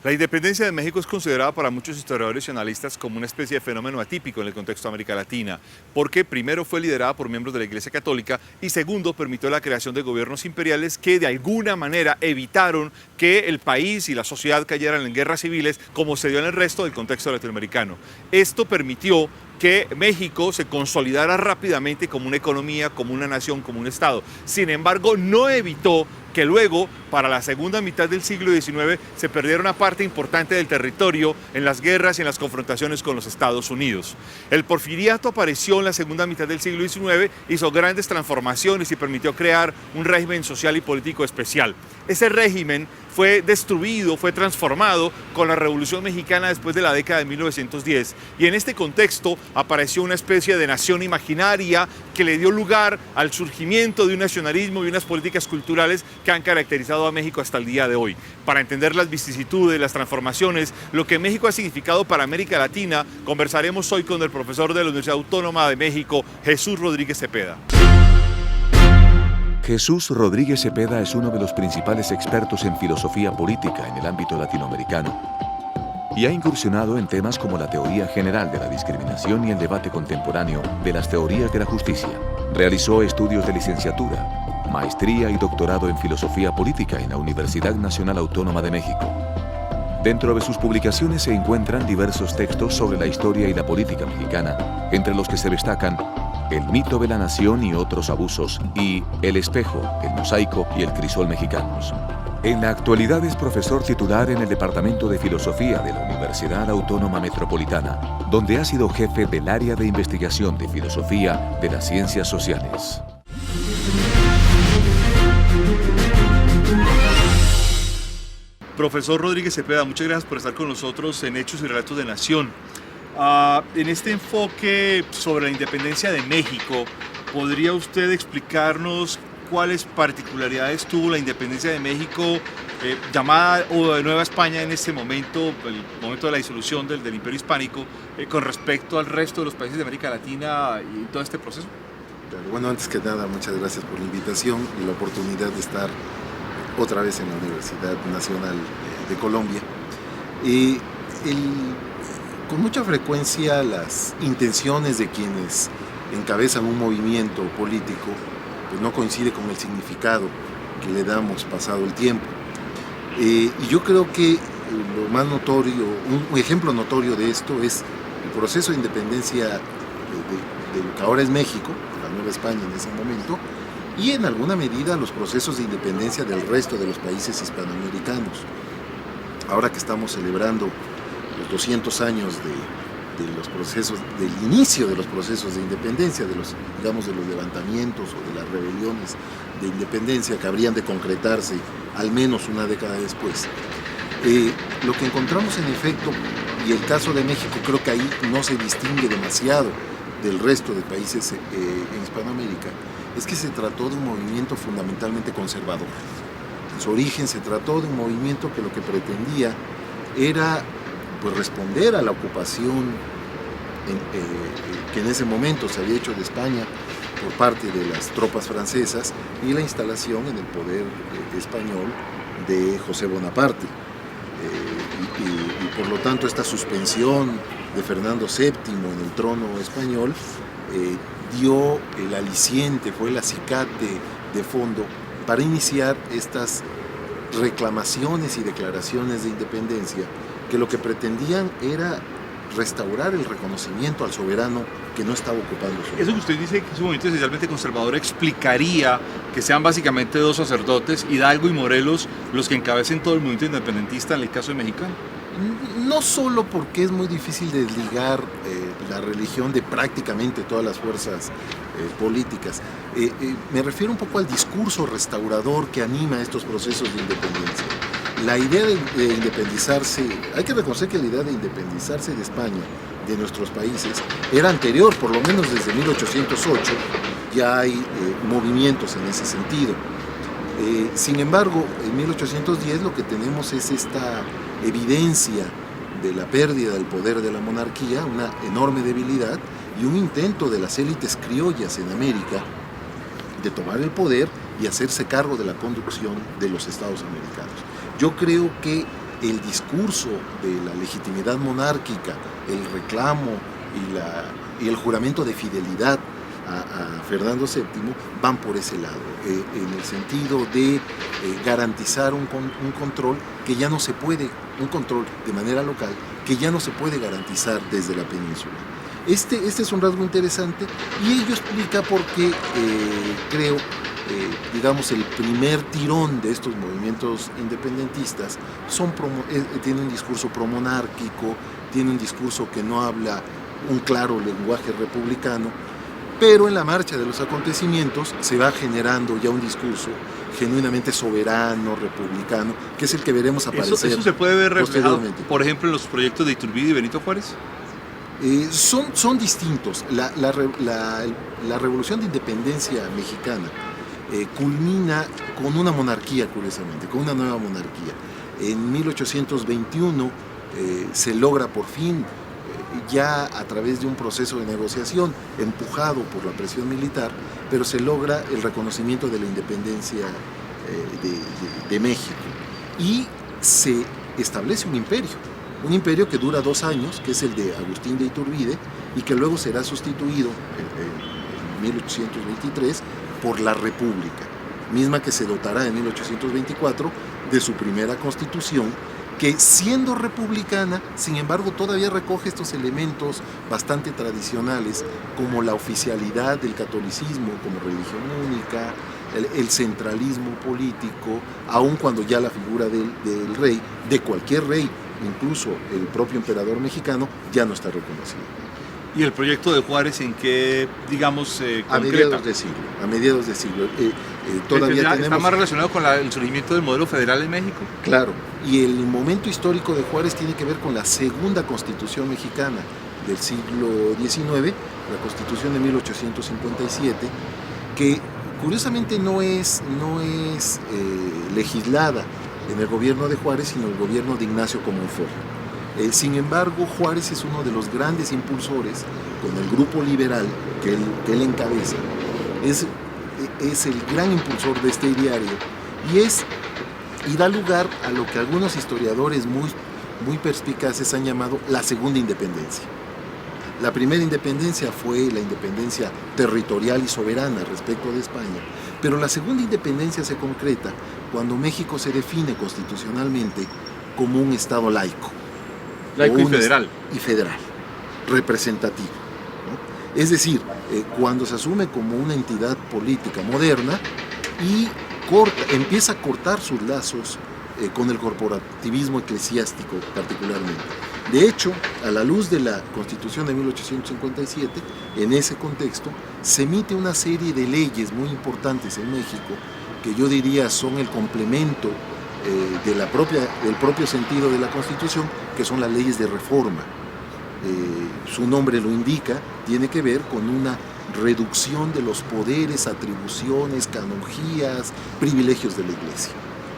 La independencia de México es considerada para muchos historiadores y analistas como una especie de fenómeno atípico en el contexto de América Latina, porque primero fue liderada por miembros de la Iglesia Católica y segundo permitió la creación de gobiernos imperiales que de alguna manera evitaron que el país y la sociedad cayeran en guerras civiles como se dio en el resto del contexto latinoamericano. Esto permitió que México se consolidara rápidamente como una economía, como una nación, como un Estado. Sin embargo, no evitó que luego, para la segunda mitad del siglo XIX, se perdiera una parte importante del territorio en las guerras y en las confrontaciones con los Estados Unidos. El porfiriato apareció en la segunda mitad del siglo XIX, hizo grandes transformaciones y permitió crear un régimen social y político especial. Ese régimen fue destruido, fue transformado con la Revolución Mexicana después de la década de 1910 y en este contexto apareció una especie de nación imaginaria que le dio lugar al surgimiento de un nacionalismo y unas políticas culturales que han caracterizado a México hasta el día de hoy. Para entender las vicisitudes, las transformaciones, lo que México ha significado para América Latina, conversaremos hoy con el profesor de la Universidad Autónoma de México, Jesús Rodríguez Cepeda. Jesús Rodríguez Cepeda es uno de los principales expertos en filosofía política en el ámbito latinoamericano y ha incursionado en temas como la teoría general de la discriminación y el debate contemporáneo de las teorías de la justicia. Realizó estudios de licenciatura, maestría y doctorado en filosofía política en la Universidad Nacional Autónoma de México. Dentro de sus publicaciones se encuentran diversos textos sobre la historia y la política mexicana, entre los que se destacan El mito de la nación y otros abusos y El espejo, el mosaico y el crisol mexicanos. En la actualidad es profesor titular en el Departamento de Filosofía de la Universidad Autónoma Metropolitana, donde ha sido jefe del área de investigación de filosofía de las ciencias sociales. Profesor Rodríguez Cepeda, muchas gracias por estar con nosotros en Hechos y Relatos de Nación. En este enfoque sobre la independencia de México, ¿podría usted explicarnos cuáles particularidades tuvo la independencia de México, llamada o de Nueva España en este momento, el momento de la disolución del Imperio Hispánico, con respecto al resto de los países de América Latina y todo este proceso? Claro, bueno, antes que nada, muchas gracias por la invitación y la oportunidad de estar otra vez en la Universidad Nacional de Colombia. Con mucha frecuencia las intenciones de quienes encabezan un movimiento político pues no coincide con el significado que le damos pasado el tiempo. Y yo creo que lo más notorio, un ejemplo notorio de esto es el proceso de independencia de lo que ahora es México, la Nueva España en ese momento, y en alguna medida los procesos de independencia del resto de los países hispanoamericanos. Ahora que estamos celebrando los 200 años de los procesos, del inicio de los procesos de independencia, de los levantamientos o de las rebeliones de independencia que habrían de concretarse al menos una década después. Lo que encontramos en efecto, y el caso de México creo que ahí no se distingue demasiado del resto de países en Hispanoamérica, es que se trató de un movimiento fundamentalmente conservador. En su origen se trató de un movimiento que lo que pretendía era pues responder a la ocupación que en ese momento se había hecho de España por parte de las tropas francesas y la instalación en el poder español de José Bonaparte. Y por lo tanto esta suspensión de Fernando VII en el trono español dio el aliciente, fue el acicate de fondo para iniciar estas reclamaciones y declaraciones de independencia que lo que pretendían era restaurar el reconocimiento al soberano que no estaba ocupando su lugar. Eso que usted dice que es un movimiento esencialmente conservador explicaría que sean básicamente dos sacerdotes, Hidalgo y Morelos, los que encabecen todo el movimiento independentista en el caso de México. No solo porque es muy difícil desligar la religión de prácticamente todas las fuerzas políticas. Me refiero un poco al discurso restaurador que anima estos procesos de independencia. La idea de independizarse, hay que reconocer que la idea de independizarse de España, de nuestros países, era anterior, por lo menos desde 1808, ya hay movimientos en ese sentido. Sin embargo, en 1810 lo que tenemos es esta evidencia de la pérdida del poder de la monarquía, una enorme debilidad y un intento de las élites criollas en América de tomar el poder y hacerse cargo de la conducción de los estados americanos. Yo creo que el discurso de la legitimidad monárquica, el reclamo y el juramento de fidelidad a Fernando VII van por ese lado, en el sentido de garantizar un control que ya no se puede, un control de manera local que ya no se puede garantizar desde la península. Este es un rasgo interesante y ello explica por qué creo, digamos, el primer tirón de estos movimientos independentistas tiene un discurso promonárquico, tiene un discurso que no habla un claro lenguaje republicano, pero en la marcha de los acontecimientos se va generando ya un discurso genuinamente soberano, republicano, que es el que veremos aparecer. ¿Eso se puede ver reflejado, por ejemplo, en los proyectos de Iturbide y Benito Juárez? Son distintos. La revolución de independencia mexicana culmina con una monarquía, curiosamente, con una nueva monarquía. En 1821 se logra por fin, ya a través de un proceso de negociación empujado por la presión militar, pero se logra el reconocimiento de la independencia de México y se establece un imperio que dura 2 años, que es el de Agustín de Iturbide y que luego será sustituido en 1823 por la República, misma que se dotará en 1824 de su primera constitución, que siendo republicana, sin embargo, todavía recoge estos elementos bastante tradicionales, como la oficialidad del catolicismo como religión única, el centralismo político, aun cuando ya la figura del rey, de cualquier rey, incluso el propio emperador mexicano, ya no está reconocido. ¿Y el proyecto de Juárez en qué, digamos, concreta? A mediados de siglo. Todavía ¿Está más relacionado con el surgimiento del modelo federal en México? Claro, y el momento histórico de Juárez tiene que ver con la segunda constitución mexicana del siglo XIX, la constitución de 1857, que curiosamente no es legislada en el gobierno de Juárez, sino en el gobierno de Ignacio Comonfort. Sin embargo, Juárez es uno de los grandes impulsores, con el grupo liberal que él encabeza, es el gran impulsor de este diario y da lugar a lo que algunos historiadores muy perspicaces han llamado la segunda independencia. La primera independencia fue la independencia territorial y soberana respecto de España, pero la segunda independencia se concreta cuando México se define constitucionalmente como un Estado laico. Laico y federal. Y federal, representativo, ¿no? Es decir, cuando se asume como una entidad política moderna y empieza a cortar sus lazos con el corporativismo eclesiástico particularmente. De hecho, a la luz de la Constitución de 1857, en ese contexto, se emite una serie de leyes muy importantes en México que yo diría son el complemento del propio sentido de la Constitución, que son las leyes de reforma. Su nombre lo indica, tiene que ver con una reducción de los poderes, atribuciones, canonjías, privilegios de la Iglesia.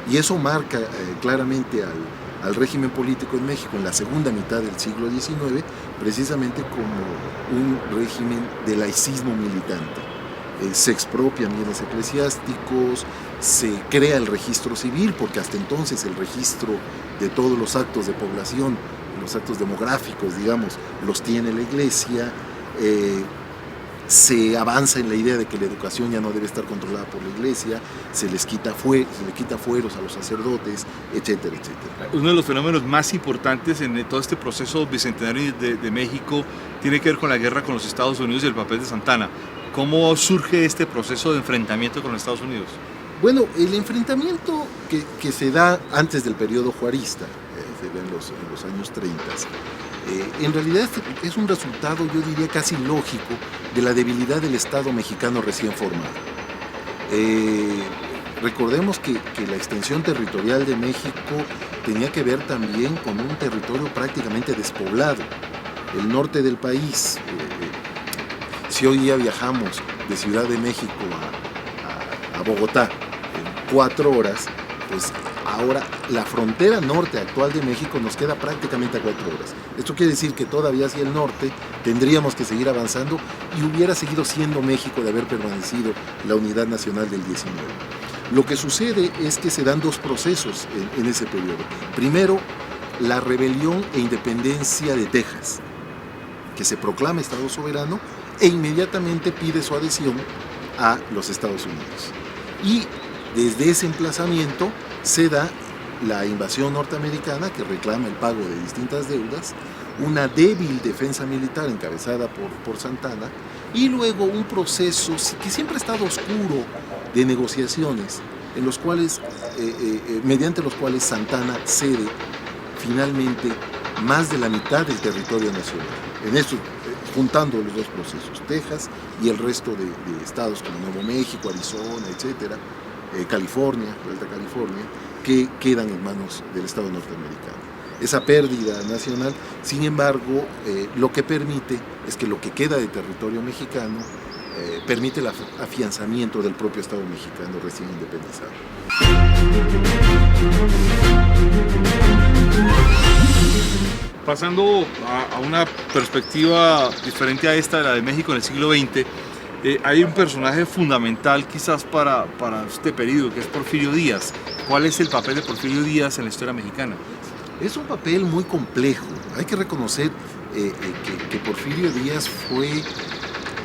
Y eso marca claramente al régimen político en México en la segunda mitad del siglo XIX, precisamente como un régimen de laicismo militante. Se expropian bienes eclesiásticos, se crea el registro civil, porque hasta entonces el registro de todos los actos de población, los actos demográficos, digamos, los tiene la Iglesia. Se avanza en la idea de que la educación ya no debe estar controlada por la Iglesia, se le quita fueros a los sacerdotes, etcétera, etcétera. Uno de los fenómenos más importantes en todo este proceso bicentenario de México tiene que ver con la guerra con los Estados Unidos y el papel de Santana. ¿Cómo surge este proceso de enfrentamiento con los Estados Unidos? Bueno, el enfrentamiento que se da antes del periodo juarista, se da en los años 30. En realidad es un resultado, yo diría, casi lógico de la debilidad del Estado mexicano recién formado. Recordemos que la extensión territorial de México tenía que ver también con un territorio prácticamente despoblado. El norte del país, si hoy día viajamos de Ciudad de México a Bogotá en 4 horas, pues ahora la frontera norte actual de México nos queda prácticamente a 4 horas. Esto quiere decir que todavía hacia el norte tendríamos que seguir avanzando y hubiera seguido siendo México de haber permanecido la unidad nacional del 19. Lo que sucede es que se dan 2 procesos en ese periodo. Primero, la rebelión e independencia de Texas, que se proclama Estado soberano e inmediatamente pide su adhesión a los Estados Unidos. Y desde ese emplazamiento se da la invasión norteamericana, que reclama el pago de distintas deudas, una débil defensa militar encabezada por Santana, y luego un proceso que siempre ha estado oscuro de negociaciones, en los cuales, mediante los cuales Santana cede finalmente más de la mitad del territorio nacional. En esto, juntando los 2 procesos, Texas y el resto de estados como Nuevo México, Arizona, etcétera, California, Alta California, que quedan en manos del Estado norteamericano. Esa pérdida nacional, sin embargo, lo que permite es que lo que queda de territorio mexicano permite el afianzamiento del propio Estado mexicano recién independizado. Pasando a una perspectiva diferente a esta, la de México en el siglo XX, hay un personaje fundamental quizás para este periodo, que es Porfirio Díaz. ¿Cuál es el papel de Porfirio Díaz en la historia mexicana? Es un papel muy complejo. Hay que reconocer que Porfirio Díaz fue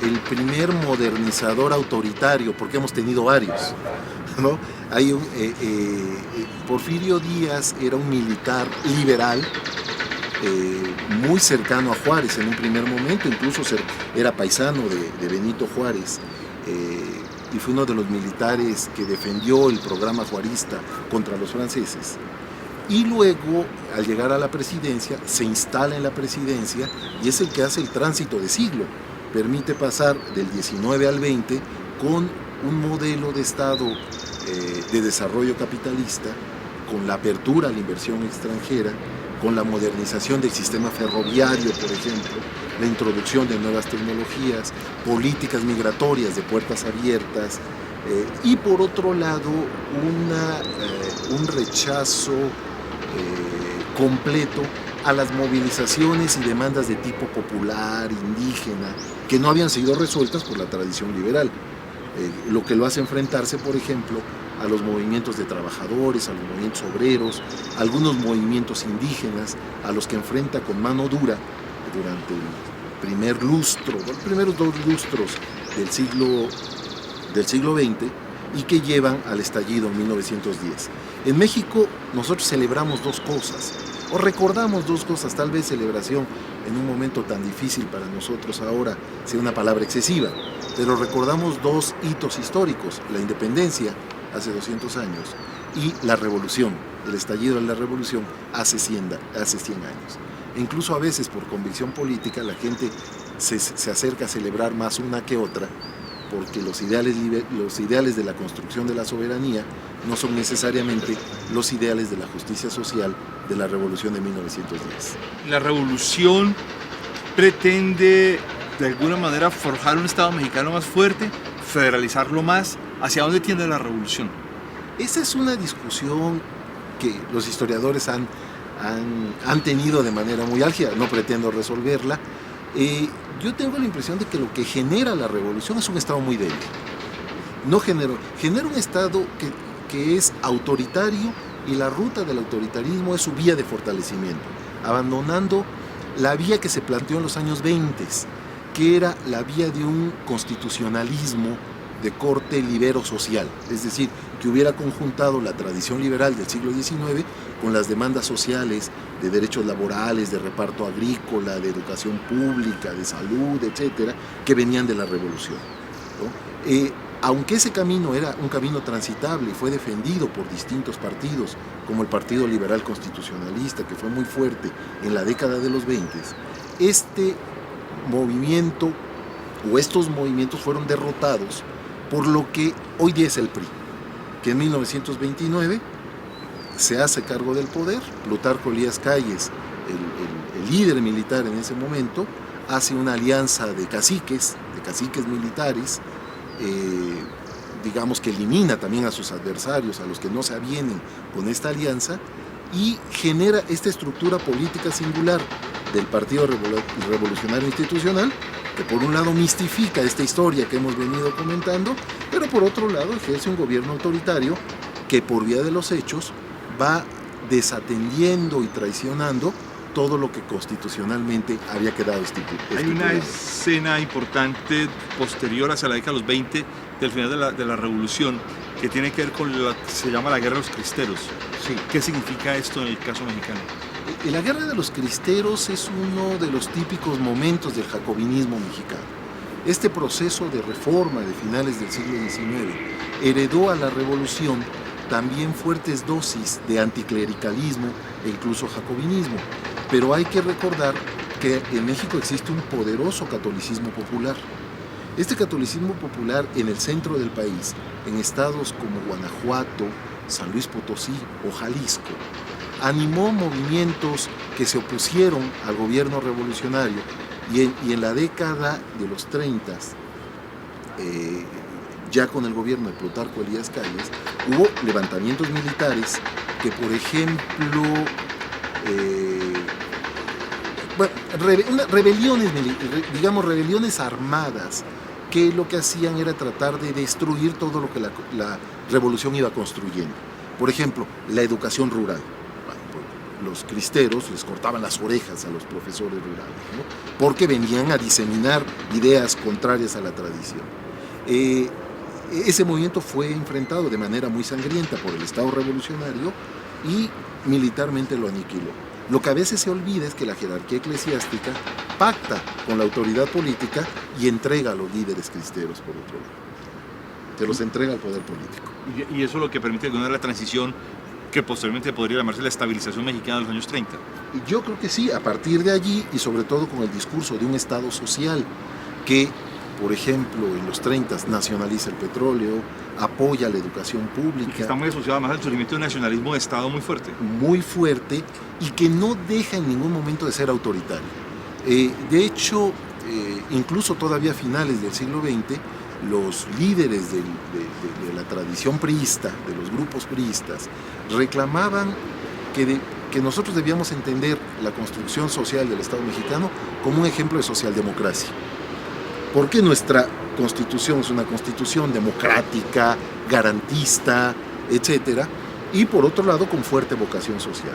el primer modernizador autoritario, porque hemos tenido varios, ¿no? Porfirio Díaz era un militar liberal, muy cercano a Juárez en un primer momento, incluso era paisano de Benito Juárez, y fue uno de los militares que defendió el programa juarista contra los franceses. Y luego, al llegar a la presidencia, se instala en la presidencia y es el que hace el tránsito de siglo. Permite pasar del 19 al 20 con un modelo de Estado de desarrollo capitalista, con la apertura a la inversión extranjera, con la modernización del sistema ferroviario, por ejemplo, la introducción de nuevas tecnologías, políticas migratorias de puertas abiertas, y por otro lado un rechazo completo a las movilizaciones y demandas de tipo popular, indígena, que no habían sido resueltas por la tradición liberal, lo que lo hace enfrentarse, por ejemplo, a los movimientos de trabajadores, a los movimientos obreros, a algunos movimientos indígenas, a los que enfrenta con mano dura durante los primeros 2 lustros del siglo XX, y que llevan al estallido en 1910. En México nosotros celebramos 2 cosas, o recordamos 2 cosas, tal vez celebración en un momento tan difícil para nosotros ahora sea una palabra excesiva, pero recordamos 2 hitos históricos: la independencia hace 200 años y la revolución, el estallido de la revolución hace 100 años. E incluso a veces por convicción política la gente se acerca a celebrar más una que otra, porque los ideales de la construcción de la soberanía no son necesariamente los ideales de la justicia social de la revolución de 1910. La revolución pretende de alguna manera forjar un Estado mexicano más fuerte, federalizarlo más. ¿Hacia dónde tiende la revolución? Esa es una discusión que los historiadores han tenido de manera muy álgida, no pretendo resolverla. Yo tengo la impresión de que lo que genera la revolución es un Estado muy débil. Genera un Estado que es autoritario, y la ruta del autoritarismo es su vía de fortalecimiento, abandonando la vía que se planteó en los años 20, que era la vía de un constitucionalismo de corte libero-social, es decir, que hubiera conjuntado la tradición liberal del siglo XIX con las demandas sociales de derechos laborales, de reparto agrícola, de educación pública, de salud, etcétera, que venían de la revolución, ¿no? aunque ese camino era un camino transitable y fue defendido por distintos partidos, como el Partido Liberal Constitucionalista, que fue muy fuerte en la década de los 20, este movimiento o estos movimientos fueron derrotados por lo que hoy día es el PRI, que en 1929 se hace cargo del poder. Plutarco Elías Calles, el líder militar en ese momento, hace una alianza de caciques militares, digamos que elimina también a sus adversarios, a los que no se avienen con esta alianza, y genera esta estructura política singular del Partido Revolucionario Institucional, que por un lado mistifica esta historia que hemos venido comentando, pero por otro lado ejerce un gobierno autoritario que por vía de los hechos va desatendiendo y traicionando todo lo que constitucionalmente había quedado estipulado. Hay una escena importante posterior hacia la década de los 20, del final de la Revolución, que tiene que ver con lo que se llama la Guerra de los Cristeros. Sí. ¿Qué significa esto en el caso mexicano? La Guerra de los Cristeros es uno de los típicos momentos del jacobinismo mexicano. Este proceso de reforma de finales del siglo XIX heredó a la Revolución también fuertes dosis de anticlericalismo e incluso jacobinismo. Pero hay que recordar que en México existe un poderoso catolicismo popular. Este catolicismo popular en el centro del país, en estados como Guanajuato, San Luis Potosí o Jalisco, animó movimientos que se opusieron al gobierno revolucionario y en la década de los 30, ya con el gobierno de Plutarco Elías Calles, hubo levantamientos militares que, por ejemplo, rebeliones armadas, que lo que hacían era tratar de destruir todo lo que la revolución iba construyendo. Por ejemplo, la educación rural. Los cristeros les cortaban las orejas a los profesores rurales, ¿no? Porque venían a diseminar ideas contrarias a la tradición. Ese movimiento fue enfrentado de manera muy sangrienta por el Estado revolucionario y militarmente lo aniquiló. Lo que a veces se olvida es que la jerarquía eclesiástica pacta con la autoridad política y entrega a los líderes cristeros, por otro lado. Se los entrega al poder político. Y eso es lo que permite alguna de la transición que posteriormente podría llamarse la estabilización mexicana de los años 30. Yo creo que sí, a partir de allí y sobre todo con el discurso de un Estado social que, por ejemplo, en los 30 nacionaliza el petróleo, apoya la educación pública. Y que está muy asociado además al surgimiento de un nacionalismo de Estado muy fuerte. Muy fuerte y que no deja en ningún momento de ser autoritario. De hecho, incluso todavía a finales del siglo XX, los líderes de la tradición priista, de los grupos priistas, reclamaban que nosotros debíamos entender la construcción social del Estado mexicano como un ejemplo de socialdemocracia. Porque nuestra constitución es una constitución democrática, garantista, etcétera, y por otro lado con fuerte vocación social.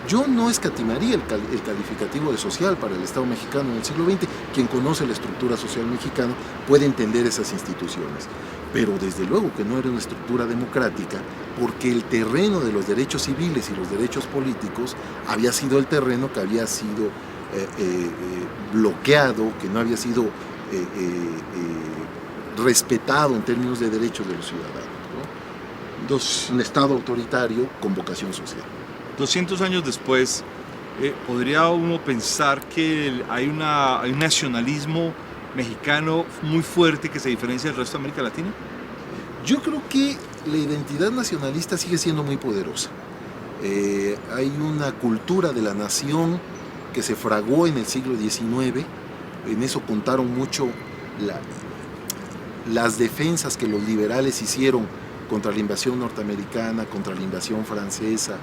Yo no escatimaría el calificativo de social para el Estado mexicano en el siglo XX. Quien conoce la estructura social mexicana puede entender esas instituciones. Pero desde luego que no era una estructura democrática, porque el terreno de los derechos civiles y los derechos políticos había sido el terreno que había sido bloqueado, que no había sido respetado en términos de derechos de los ciudadanos, ¿no? Entonces, un Estado autoritario con vocación social. 200 años después, ¿podría uno pensar que hay un nacionalismo mexicano muy fuerte que se diferencia del resto de América Latina? Yo creo que la identidad nacionalista sigue siendo muy poderosa. Hay una cultura de la nación que se fraguó en el siglo XIX. En eso contaron mucho las defensas que los liberales hicieron contra la invasión norteamericana, contra la invasión francesa.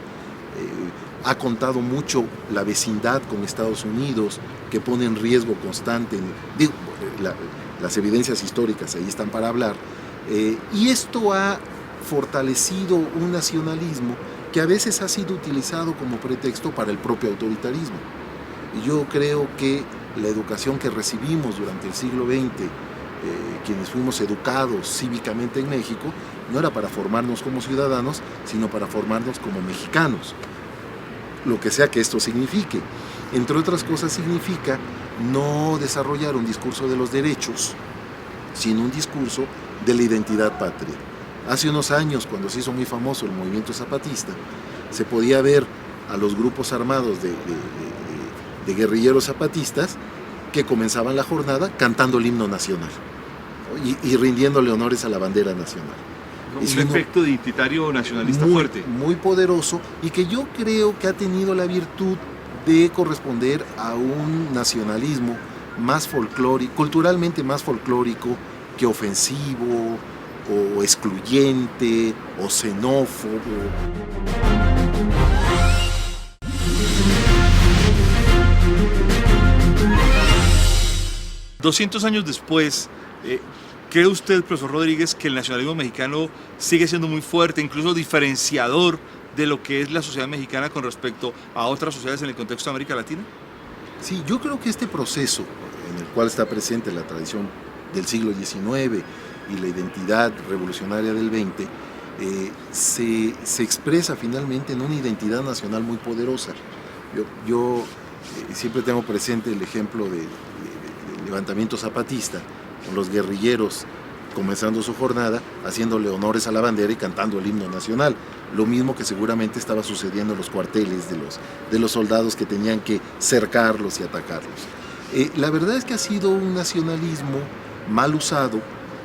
Ha contado mucho la vecindad con Estados Unidos, que pone en riesgo constante, las evidencias históricas ahí están para hablar, y esto ha fortalecido un nacionalismo que a veces ha sido utilizado como pretexto para el propio autoritarismo. Y yo creo que la educación que recibimos durante el siglo XX, quienes fuimos educados cívicamente en México, no era para formarnos como ciudadanos, sino para formarnos como mexicanos, lo que sea que esto signifique. Entre otras cosas significa no desarrollar un discurso de los derechos, sino un discurso de la identidad patria. Hace unos años, cuando se hizo muy famoso el movimiento zapatista, se podía ver a los grupos armados de guerrilleros zapatistas que comenzaban la jornada cantando el himno nacional, ¿no? y rindiéndole honores a la bandera nacional. Un efecto identitario nacionalista fuerte. Muy poderoso, y que yo creo que ha tenido la virtud de corresponder a un nacionalismo más folclórico, culturalmente más folclórico que ofensivo, o excluyente, o xenófobo. 200 años después, ¿cree usted, profesor Rodríguez, que el nacionalismo mexicano sigue siendo muy fuerte, incluso diferenciador de lo que es la sociedad mexicana con respecto a otras sociedades en el contexto de América Latina? Sí, yo creo que este proceso en el cual está presente la tradición del siglo XIX y la identidad revolucionaria del XX, se expresa finalmente en una identidad nacional muy poderosa. Yo siempre tengo presente el ejemplo del levantamiento zapatista, con los guerrilleros comenzando su jornada, haciéndole honores a la bandera y cantando el himno nacional. Lo mismo que seguramente estaba sucediendo en los cuarteles de los soldados que tenían que cercarlos y atacarlos. La verdad es que ha sido un nacionalismo mal usado,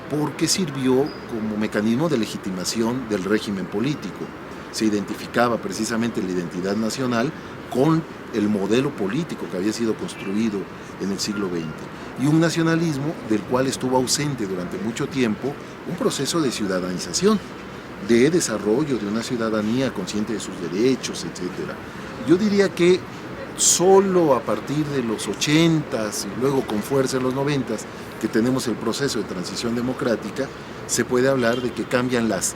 porque sirvió como mecanismo de legitimación del régimen político. Se identificaba precisamente la identidad nacional con el modelo político que había sido construido en el siglo XX. Y un nacionalismo del cual estuvo ausente durante mucho tiempo un proceso de ciudadanización, de desarrollo de una ciudadanía consciente de sus derechos, etc. Yo diría que solo a partir de los 80s y luego con fuerza en los 90s, que tenemos el proceso de transición democrática, se puede hablar de que cambian las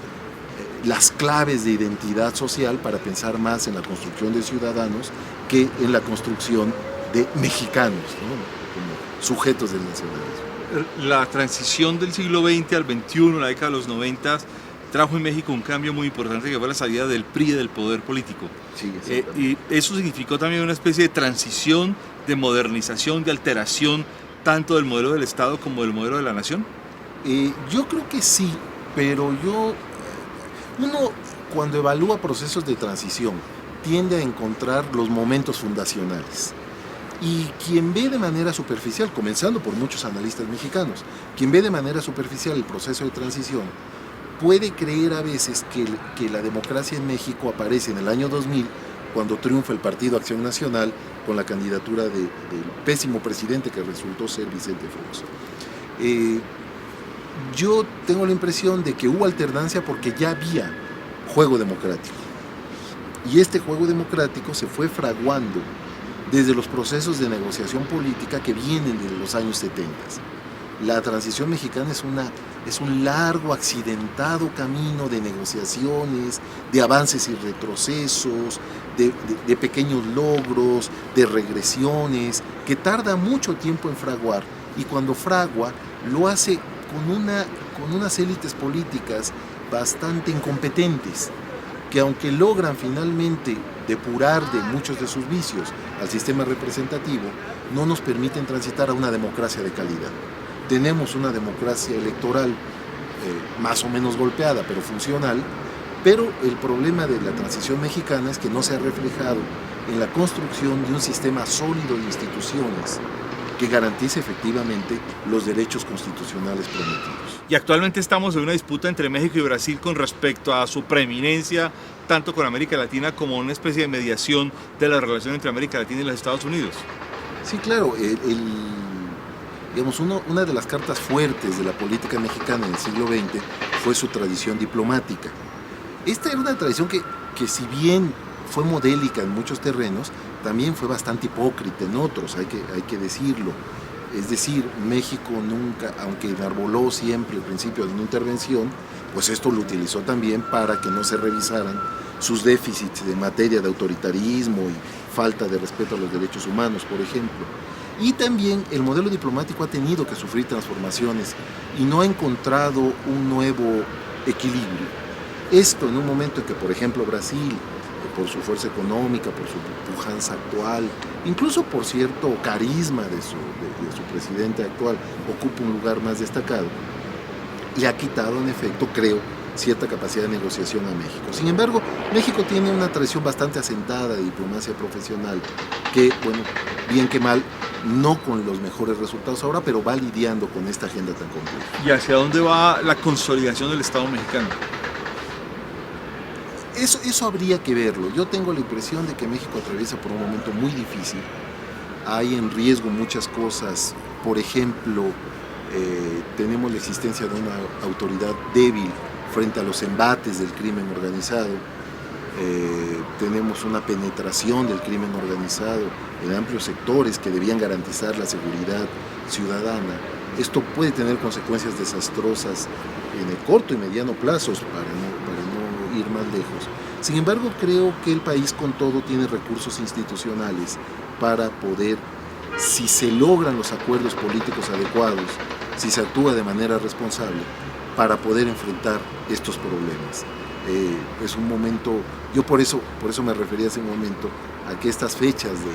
claves de identidad social para pensar más en la construcción de ciudadanos que en la construcción de mexicanos, ¿no? Como sujetos del nacionalismo. La transición del siglo XX al XXI, la década de los 90, trajo en México un cambio muy importante, que fue la salida del PRI del poder político. Sí, y eso significó también una especie de transición, de modernización, de alteración, tanto del modelo del Estado como del modelo de la nación. Yo creo que sí, pero uno cuando evalúa procesos de transición tiende a encontrar los momentos fundacionales. Y quien ve de manera superficial, comenzando por muchos analistas mexicanos, quien ve de manera superficial el proceso de transición, puede creer a veces que la democracia en México aparece en el año 2000, cuando triunfa el Partido Acción Nacional con la candidatura del pésimo presidente que resultó ser Vicente Fox. Yo tengo la impresión de que hubo alternancia porque ya había juego democrático. Y este juego democrático se fue fraguando desde los procesos de negociación política que vienen desde los años 70. La transición mexicana es un largo, accidentado camino de negociaciones, de avances y retrocesos, de pequeños logros, de regresiones, que tarda mucho tiempo en fraguar, y cuando fragua lo hace con unas élites políticas bastante incompetentes, que aunque logran finalmente depurar de muchos de sus vicios al sistema representativo, no nos permiten transitar a una democracia de calidad. Tenemos una democracia electoral más o menos golpeada, pero funcional, pero el problema de la transición mexicana es que no se ha reflejado en la construcción de un sistema sólido de instituciones que garantice efectivamente los derechos constitucionales prometidos. Y actualmente estamos en una disputa entre México y Brasil con respecto a su preeminencia, tanto con América Latina como una especie de mediación de la relación entre América Latina y los Estados Unidos. Sí, claro. Digamos, una de las cartas fuertes de la política mexicana en el siglo XX fue su tradición diplomática. Esta era una tradición que si bien fue modélica en muchos terrenos, también fue bastante hipócrita en otros, hay que decirlo. Es decir, México nunca, aunque enarboló siempre el principio de no intervención, pues esto lo utilizó también para que no se revisaran sus déficits en materia de autoritarismo y falta de respeto a los derechos humanos, por ejemplo. Y también el modelo diplomático ha tenido que sufrir transformaciones y no ha encontrado un nuevo equilibrio. Esto en un momento en que, por ejemplo, Brasil, por su fuerza económica, por su pujanza actual, incluso por cierto carisma de su presidente actual, ocupa un lugar más destacado. le ha quitado, en efecto, creo, cierta capacidad de negociación a México. Sin embargo, México tiene una tradición bastante asentada de diplomacia profesional que, bueno, bien que mal, no con los mejores resultados ahora, pero va lidiando con esta agenda tan compleja. ¿Y hacia dónde va la consolidación del Estado mexicano? Eso habría que verlo. Yo tengo la impresión de que México atraviesa por un momento muy difícil. Hay en riesgo muchas cosas. Por ejemplo, tenemos la existencia de una autoridad débil frente a los embates del crimen organizado. Tenemos una penetración del crimen organizado en amplios sectores que debían garantizar la seguridad ciudadana. Esto puede tener consecuencias desastrosas en el corto y mediano plazos para no ir más lejos. Sin embargo, creo que el país con todo tiene recursos institucionales para poder, si se logran los acuerdos políticos adecuados, si se actúa de manera responsable, para poder enfrentar estos problemas. Es un momento, yo por eso me refería hace un momento a que estas fechas de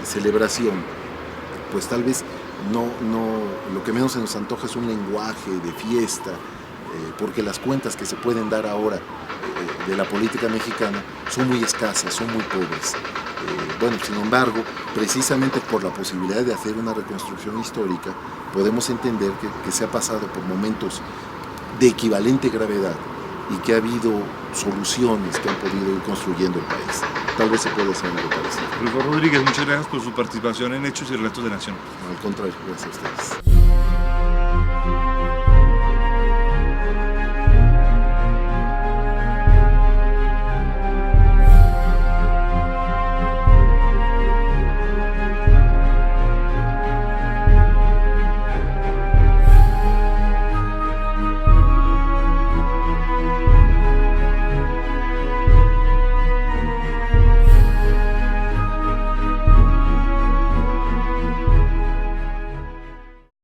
celebración, pues tal vez lo que menos se nos antoja es un lenguaje de fiesta, porque las cuentas que se pueden dar ahora de la política mexicana son muy escasas, son muy pobres. Bueno, sin embargo, precisamente por la posibilidad de hacer una reconstrucción histórica, podemos entender que se ha pasado por momentos de equivalente gravedad y que ha habido soluciones que han podido ir construyendo el país. Tal vez se pueda hacer algo parecido. Rodolfo Rodríguez, muchas gracias por su participación en Hechos y Relatos de Nación. Al contrario, gracias a ustedes.